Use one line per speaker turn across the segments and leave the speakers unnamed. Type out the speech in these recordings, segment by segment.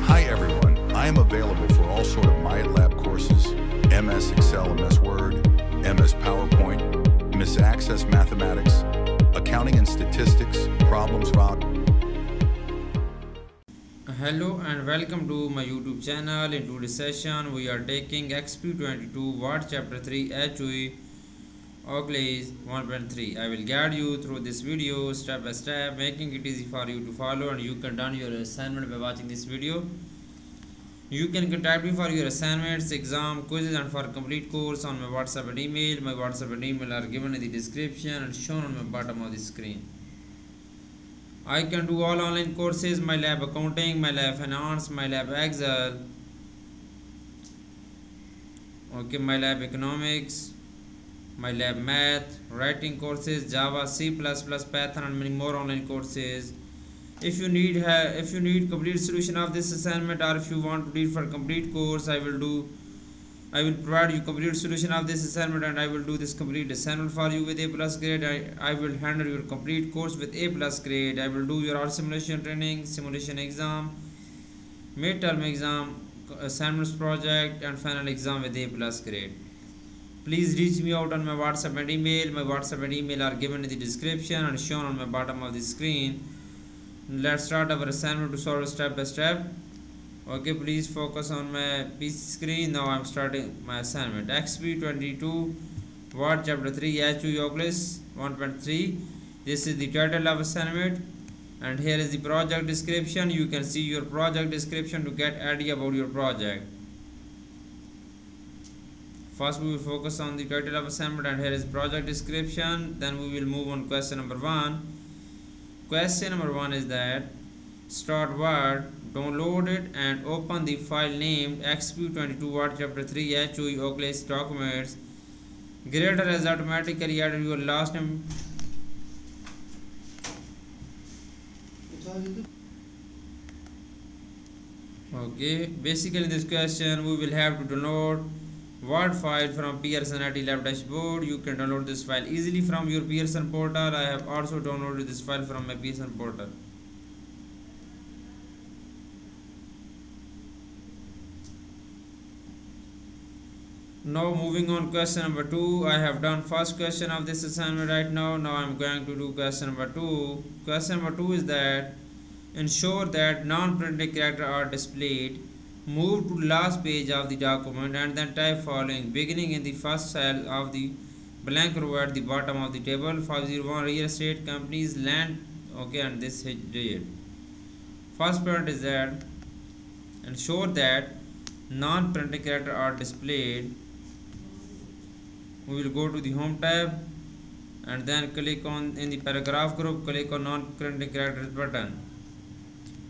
Hi everyone, I am available for all sort of MyLab courses, MS Excel, MS Word, MS PowerPoint, MS Access Mathematics, Accounting and Statistics, Problems Rock.
Hello and welcome to my YouTube channel. In today's session we are taking XP22 Word Chapter 3 HOE Oakley's 1.3. I will guide you through this video step by step, making it easy for you to follow, and you can done your assignment by watching this video. You can contact me for your assignments, exam, quizzes and for complete course on my WhatsApp and email. My WhatsApp and email are given in the description and shown on the bottom of the screen. I can do all online courses: MyLab Accounting, MyLab Finance, MyLab Excel, MyLab Economics, MyLab Math, writing courses, Java, C++, Python and many more online courses. If you need complete solution of this assignment, or if you want to read for complete course, I will provide you complete solution of this assignment, and I will do this complete assignment for you with A+ grade. I will handle your complete course with A+ grade. I will do your all simulation training, simulation exam, midterm exam, assignments project and final exam with A+ grade. Please reach me out on my WhatsApp and email. My WhatsApp and email are given in the description and shown on my bottom of the screen. Let's start our assignment to solve step by step. Okay, please focus on my PC screen. Now I'm starting my assignment. XP22 Word Chapter 3 HOE Oakley's 1.3. This is the title of assignment, and here is the project description. You can see your project description to get idea about your project. First we will focus on the title of assignment, and here is project description. Then we will move on question number 1. Question number 1 is that start Word, download it and open the file named XP22 Word Chapter 3 HOE Oakley's documents. Grader has automatically added your last name. Okay, basically in this question we will have to download Word file from Pearson IT Lab dashboard. You can download this file easily from your Pearson portal. I have also downloaded this file from my Pearson portal. Now moving on question number 2. I have done first question of this assignment right now. Now I am going to do question number 2. Question number 2 is that ensure that non-printed characters are displayed. Move to last page of the document and then type following, beginning in the first cell of the blank row at the bottom of the table. 501 real estate companies land. Okay, and this digit. First point is that ensure that non-printed characters are displayed. We will go to the home tab and then click on in the paragraph group, click on non-printed characters button.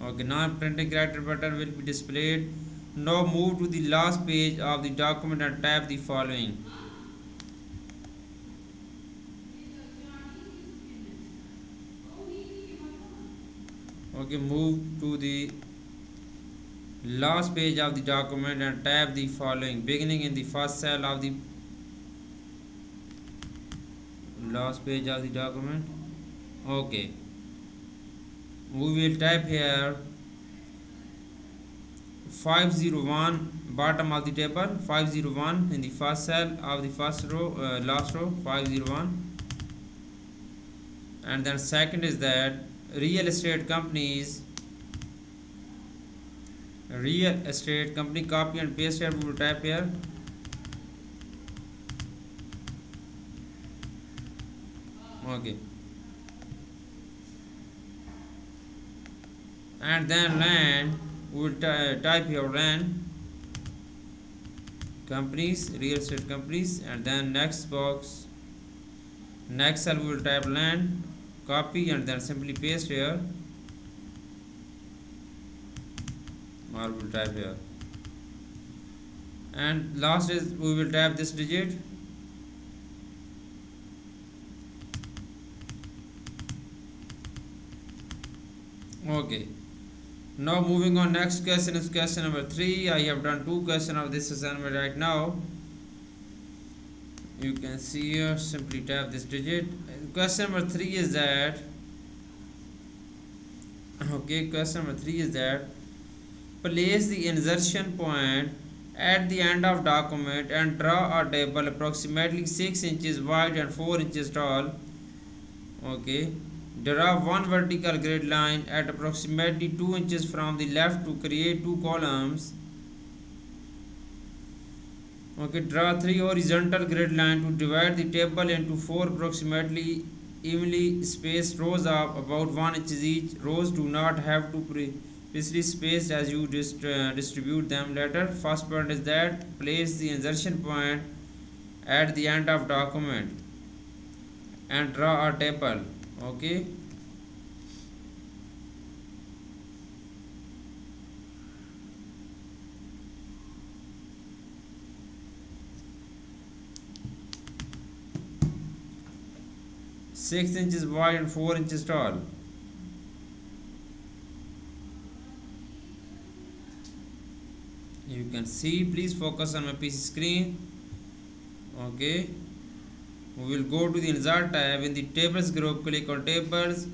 Okay, non-printed character button will be displayed. Now move to the last page of the document and type the following. Okay, move to the last page of the document and type the following, beginning in the first cell of the last page of the document. Okay, we will type here 501 bottom of the table, 501 in the first cell of the first row, last row, 501. And then second is that real estate companies, real estate company, copy and paste here. We will type here okay, and then land. We will type here land companies, real estate companies, and then next box, next cell we will type land, copy and then simply paste here, or we will type here, and last is we will type this digit. Okay, now moving on, next question is question number 3. I have done 2 questions of this assignment right now. You can see here, simply tap this digit. Question number 3 is that question number 3 is that place the insertion point at the end of document and draw a table approximately 6 inches wide and 4 inches tall. Okay, draw one vertical grid line at approximately 2 inches from the left to create two columns. Okay, draw three horizontal grid lines to divide the table into four approximately evenly spaced rows of about 1 inch each. Rows do not have to precisely spaced as you distribute them later. First point is that place the insertion point at the end of document and draw a table. Okay, six inches wide and 4 inches tall. You can see, please focus on my PC screen. Okay, we will go to the insert tab. In the tables group, click on tables.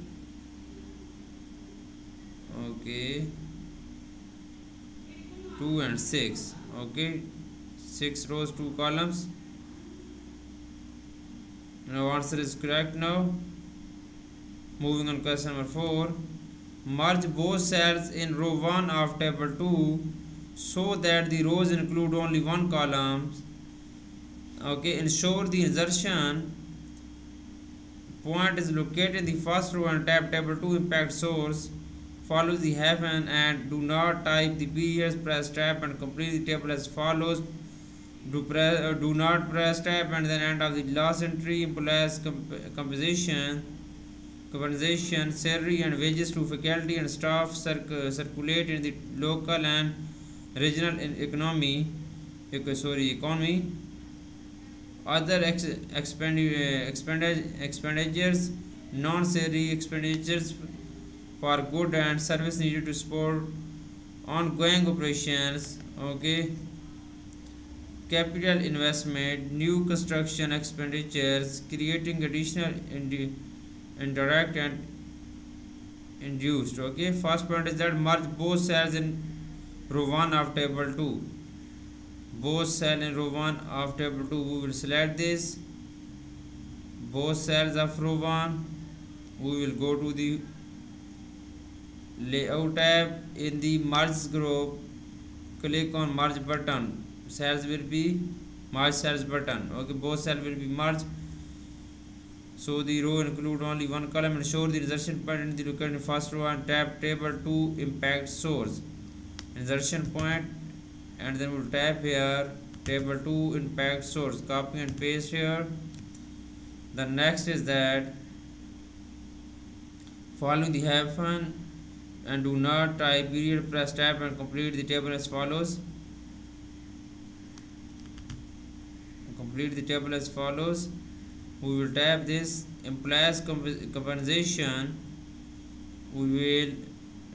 Okay, 2 and 6. Okay, 6 rows, 2 columns. Now answer is correct. Now moving on, question number 4. Merge both cells in row 1 of table 2 so that the rows include only one column. Okay, ensure the insertion point is located in the first row and tap table 2 impact source. Follow the hyphen and do not type the periods. Press tab and complete the table as follows. Do not press tab and then end of the last entry. Employees compensation, salary and wages to faculty and staff circulate in the local and regional economy. Other expenditures, non-salary expenditures for good and service needed to support ongoing operations. Okay, capital investment, new construction expenditures, creating additional indirect and induced. Okay, first point is that merge both cells in row 1 of table 2. Both cells in row 1 of table 2, we will select this. Both cells of row 1, we will go to the layout tab. In the merge group, click on merge button. Cells will be merge cells button. Okay, both cells will be merged so the row include only one column. Ensure the insertion point in the located first row and tap table 2 impact source insertion point, and then we'll tap here table 2 impact source, copy and paste here. The next is that following the hyphen and do not type period, press tab and complete the table as follows. Complete the table as follows. We will tap this employees compensation. We will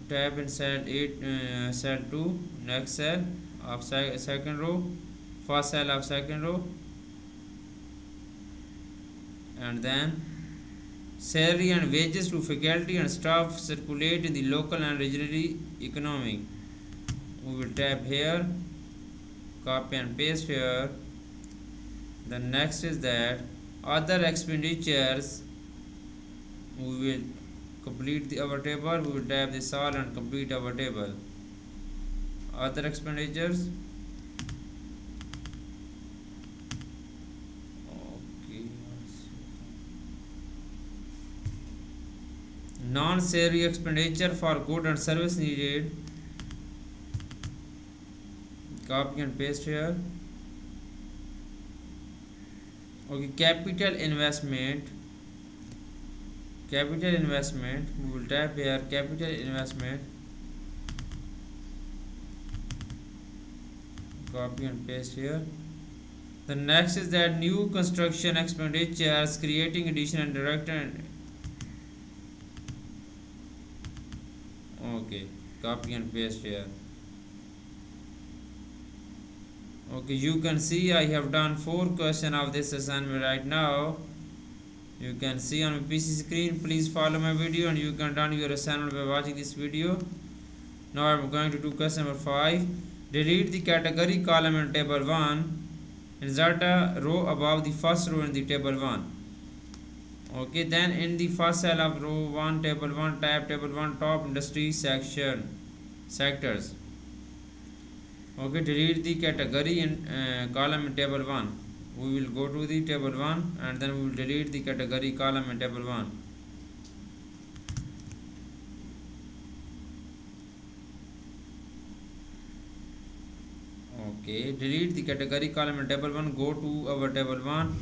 tap in cell 8, cell 2, next cell of second row, first cell of second row, and then salary and wages to faculty and staff circulate in the local and regional economy. We will tap here, copy and paste here. The next is that other expenditures. We will complete our table. We will tap this all and complete our table. Other expenditures. Okay. Non-salary expenditure for good and service needed. Copy and paste here. Okay, capital investment. We will tap here capital investment, copy and paste here. The next is that new construction expenditures, creating additional direct and okay, copy and paste here. Okay, you can see I have done 4 questions of this assignment right now. You can see on my PC screen. Please follow my video and you can done your assignment by watching this video. Now I'm going to do question number 5. Delete the category column in table 1. Insert a row above the first row in the table 1. Okay, then in the first cell of row 1, table 1, type table 1 top industry sectors. Okay, delete the category in column in table 1. We will go to the table 1 and then we will delete the category column in table 1. Okay, delete the category column in table 1. Go to our table 1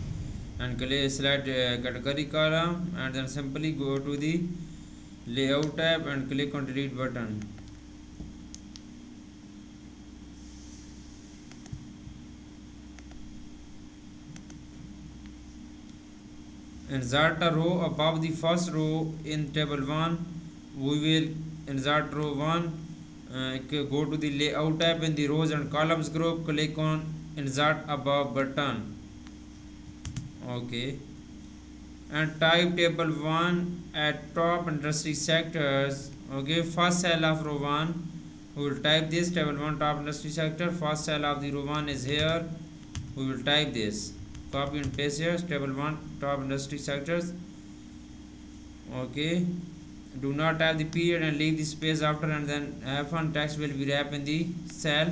and select category column and then simply go to the layout tab and click on delete button. Insert a row above the first row in table 1. We will insert row 1. Go to the layout tab in the rows and columns group, click on insert above button. Okay, and type table 1 at top industry sectors. Okay, first cell of row 1, we will type this table 1 top industry sector. First cell of the row 1 is here, we will type this, copy and paste here, table 1 top industry sectors. Okay, do not type the period and leave the space after, and then F1 text will be wrapped in the cell.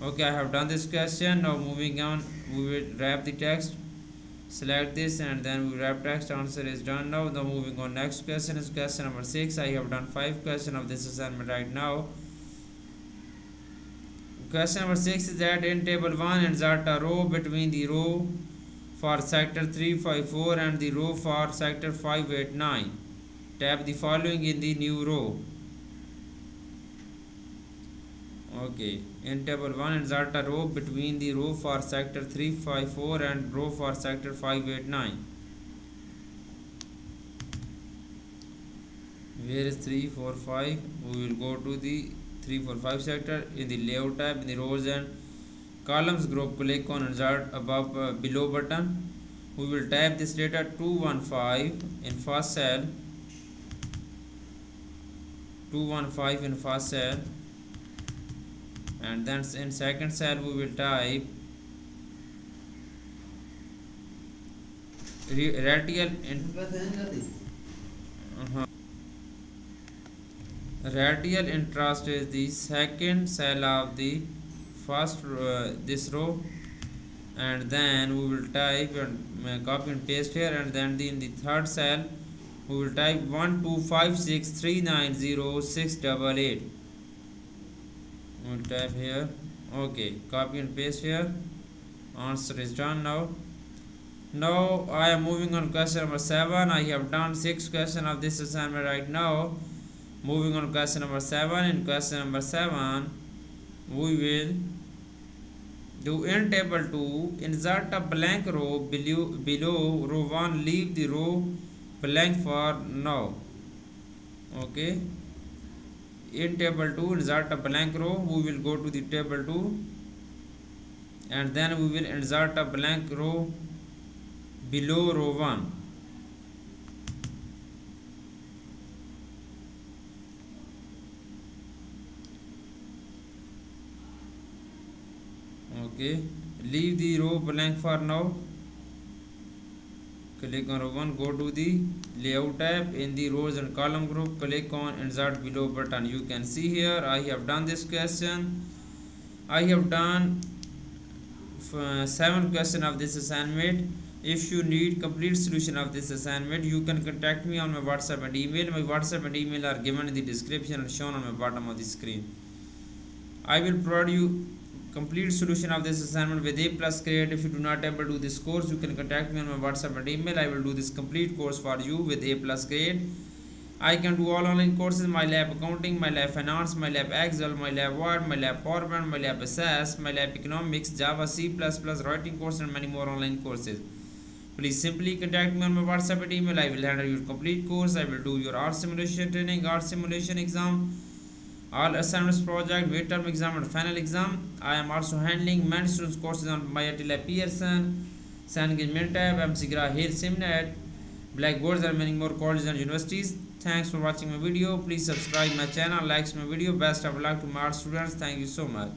Okay, I have done this question. Now moving on, we will wrap the text. Select this and then we wrap text. Answer is done. Now moving on, next question is question number 6. I have done 5 questions of this assignment right now. Question number 6 is that in table 1 insert a row between the row for sector 354 and the row for sector 589. Type the following in the new row. Okay, in table 1 insert a row between the row for sector 354 and row for sector 589. Where is 345? We will go to the 345 sector in the layout tab in the rows and columns group, click on insert above below button. We will type this data 215 in first cell, 215 in first cell, and then in second cell we will type radial interest is the second cell of the first this row, and then we will type and copy and paste here, and then in the third cell we will type 12563906888. we will type here. Okay, copy and paste here. Answer is done. Now I am moving on question number 7. I have done 6 questions of this assignment right now. Moving on question number 7. In question number 7 we will do in table 2 insert a blank row below row 1, leave the row blank for now. Okay, in table 2 insert a blank row. We will go to the table 2 and then we will insert a blank row below row 1. Okay, leave the row blank for now. Click on row 1, go to the layout tab in the rows and column group, click on insert below button. You can see here I have done this question. I have done 7 questions of this assignment. If you need complete solution of this assignment, you can contact me on my WhatsApp and email. My WhatsApp and email are given in the description and shown on the bottom of the screen. I will provide you complete solution of this assignment with A+ grade. If you do not able to do this course, you can contact me on my WhatsApp and email. I will do this complete course for you with A+ grade. I can do all online courses: MyLab Accounting, MyLab Finance, MyLab Excel, MyLab Word, MyLab PowerPoint, MyLab Assess, MyLab Economics, Java, C++, writing course, and many more online courses. Please simply contact me on my WhatsApp and email. I will handle your complete course. I will do your art simulation training, art simulation exam, all assignments, project, midterm exam and final exam. I am also handling many students courses on IIT Lab Pearson, Cengage Mintab, MCGraw, Hale, Simnet, Blackboards and many more colleges and universities. Thanks for watching my video. Please subscribe my channel, likes my video. Best of luck to my students. Thank you so much.